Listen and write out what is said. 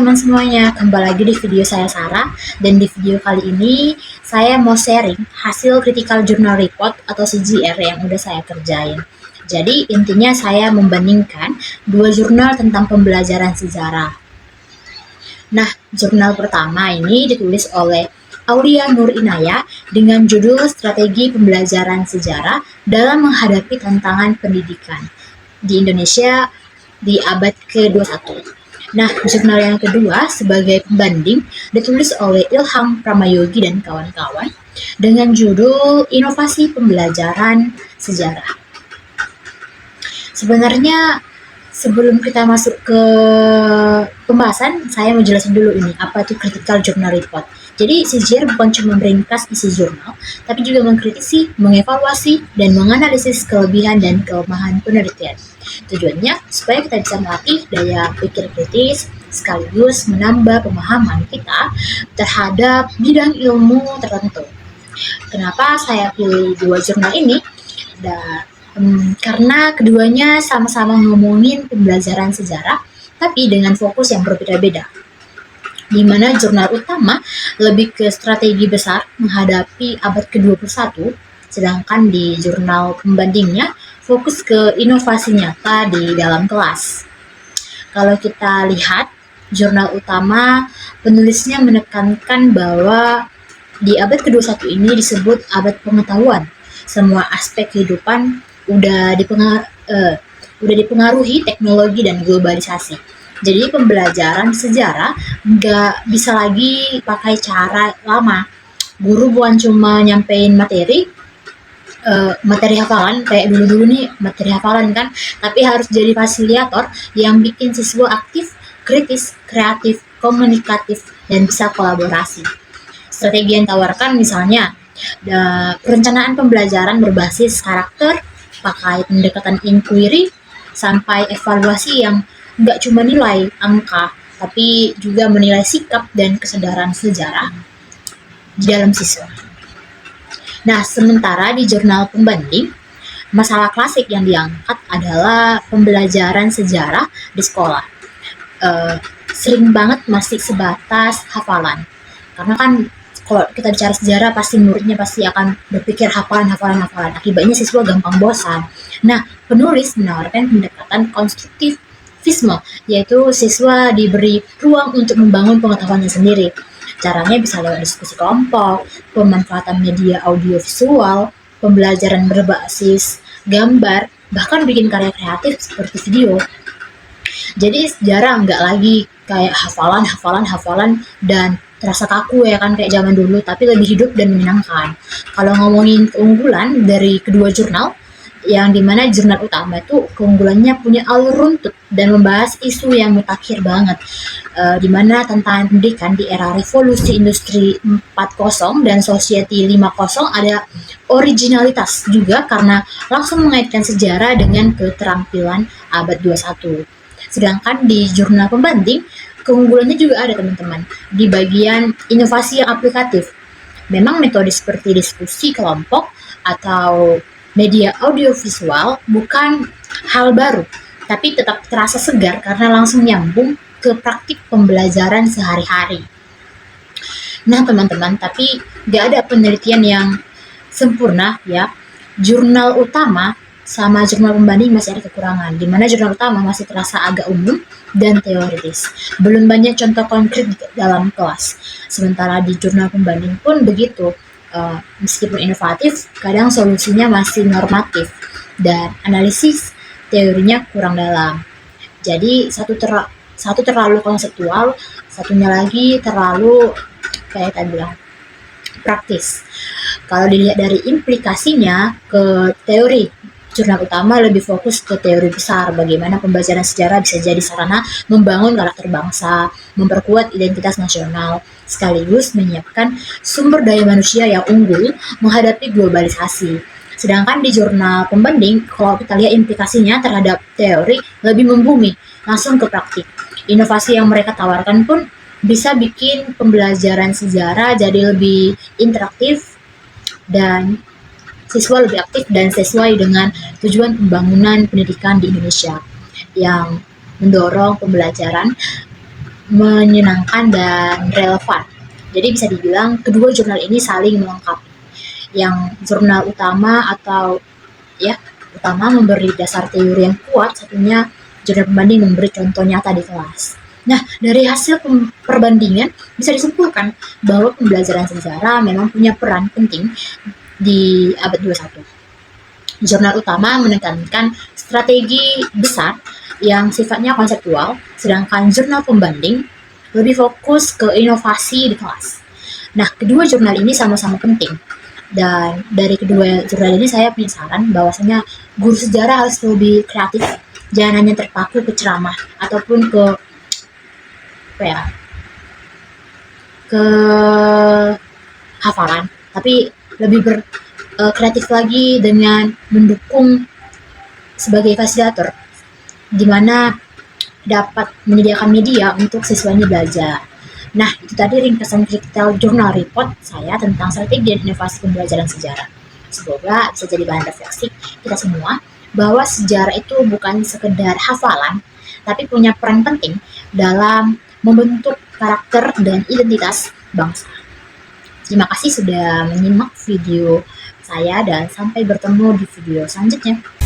teman-teman semuanya, kembali lagi di video saya Sarah. Dan di video kali ini saya mau sharing hasil Critical Journal Report atau CJR yang udah saya kerjain. Jadi intinya saya membandingkan dua jurnal tentang pembelajaran sejarah. Nah, jurnal pertama ini ditulis oleh Aulia Nur Inaya dengan judul Strategi Pembelajaran Sejarah dalam Menghadapi Tantangan Pendidikan di Indonesia di abad ke-21. Nah, jurnal yang kedua sebagai pembanding ditulis oleh Ilham Pramayogi dan kawan-kawan dengan judul Inovasi Pembelajaran Sejarah. Sebenarnya sebelum kita masuk ke pembahasan, saya mau jelasin dulu ini, apa itu Critical Journal Report. Jadi, CJR bukan cuma meringkas isi jurnal, tapi juga mengkritisi, mengevaluasi, dan menganalisis kelebihan dan kelemahan penelitian. Tujuannya supaya kita bisa melatih daya pikir kritis, sekaligus menambah pemahaman kita terhadap bidang ilmu tertentu. Kenapa saya pilih dua jurnal ini? Karena keduanya sama-sama ngomongin pembelajaran sejarah, tapi dengan fokus yang berbeda-beda. Di mana jurnal utama lebih ke strategi besar menghadapi abad ke-21, sedangkan di jurnal pembandingnya fokus ke inovasi nyata di dalam kelas. Kalau kita lihat, jurnal utama penulisnya menekankan bahwa di abad ke-21 ini disebut abad pengetahuan. Semua aspek kehidupan udah dipengaruhi teknologi dan globalisasi. Jadi pembelajaran sejarah nggak bisa lagi pakai cara lama. Guru bukan cuma nyampein materi hafalan kayak dulu-dulu nih, materi hafalan kan, tapi harus jadi fasilitator yang bikin siswa aktif, kritis, kreatif, komunikatif, dan bisa kolaborasi. Strategi yang ditawarkan misalnya perencanaan pembelajaran berbasis karakter, pakai pendekatan inquiry, sampai evaluasi yang nggak cuma nilai angka, tapi juga menilai sikap dan kesadaran sejarah di dalam siswa. Nah, sementara di jurnal pembanding, masalah klasik yang diangkat adalah pembelajaran sejarah di sekolah. Sering banget masih sebatas hafalan. Karena kan kalau kita bicara sejarah, pasti muridnya pasti akan berpikir hafalan. Akibatnya siswa gampang bosan. Nah, penulis menawarkan pendekatan konstruktivisme, yaitu siswa diberi ruang untuk membangun pengetahuannya sendiri. Caranya bisa lewat diskusi kelompok, pemanfaatan media audiovisual, pembelajaran berbasis gambar, bahkan bikin karya kreatif seperti video. Jadi sejarah nggak lagi kayak hafalan dan terasa kaku ya kan kayak zaman dulu, tapi lebih hidup dan menyenangkan. Kalau ngomongin keunggulan dari kedua jurnal, yang dimana jurnal utama itu keunggulannya punya alur runtut dan membahas isu yang mutakhir banget, dimana tantangan pendidikan di era revolusi industri 4.0 dan society 5.0 ada originalitas juga karena langsung mengaitkan sejarah dengan keterampilan abad 21. Sedangkan di jurnal pembanding, keunggulannya juga ada teman-teman, di bagian inovasi yang aplikatif. Memang metode seperti diskusi kelompok atau media audiovisual bukan hal baru, tapi tetap terasa segar karena langsung nyambung ke praktik pembelajaran sehari-hari. Nah teman-teman, tapi nggak ada penelitian yang sempurna ya. Jurnal utama sama jurnal pembanding masih ada kekurangan, di mana jurnal utama masih terasa agak umum dan teoritis. Belum banyak contoh konkret dalam kelas. Sementara di jurnal pembanding pun begitu. Meskipun inovatif, kadang solusinya masih normatif dan analisis teorinya kurang dalam. Jadi satu terlalu konseptual, satunya lagi terlalu kayak tadi bilang praktis. Kalau dilihat dari implikasinya ke teori, jurnal utama lebih fokus ke teori besar, bagaimana pembelajaran sejarah bisa jadi sarana membangun karakter bangsa, memperkuat identitas nasional, sekaligus menyiapkan sumber daya manusia yang unggul menghadapi globalisasi. Sedangkan di jurnal pembanding, kalau kita lihat implikasinya terhadap teori lebih membumi, langsung ke praktik. Inovasi yang mereka tawarkan pun bisa bikin pembelajaran sejarah jadi lebih interaktif dan siswa lebih aktif dan sesuai dengan tujuan pembangunan pendidikan di Indonesia yang mendorong pembelajaran menyenangkan dan relevan. Jadi bisa dibilang kedua jurnal ini saling melengkapi. Yang jurnal utama atau ya utama memberi dasar teori yang kuat, satunya jurnal pembanding memberi contoh nyata di kelas. Nah, dari hasil perbandingan bisa disimpulkan bahwa pembelajaran sejarah memang punya peran penting di abad 21. Jurnal utama menekankan strategi besar yang sifatnya konseptual, sedangkan jurnal pembanding lebih fokus ke inovasi di kelas. Nah, kedua jurnal ini sama-sama penting. Dan dari kedua jurnal ini saya punya saran bahwasanya guru sejarah harus lebih kreatif, jangan hanya terpaku ke ceramah ataupun ke apa ya, ke hafalan, tapi lebih kreatif lagi dengan mendukung sebagai fasilitator, di mana dapat menyediakan media untuk siswa ini belajar. Nah, itu tadi ringkasan critical journal report saya tentang strategi dan inovasi pembelajaran sejarah. Semoga bisa jadi bahan refleksi kita semua bahwa sejarah itu bukan sekedar hafalan, tapi punya peran penting dalam membentuk karakter dan identitas bangsa. Terima kasih sudah menyimak video saya dan sampai bertemu di video selanjutnya.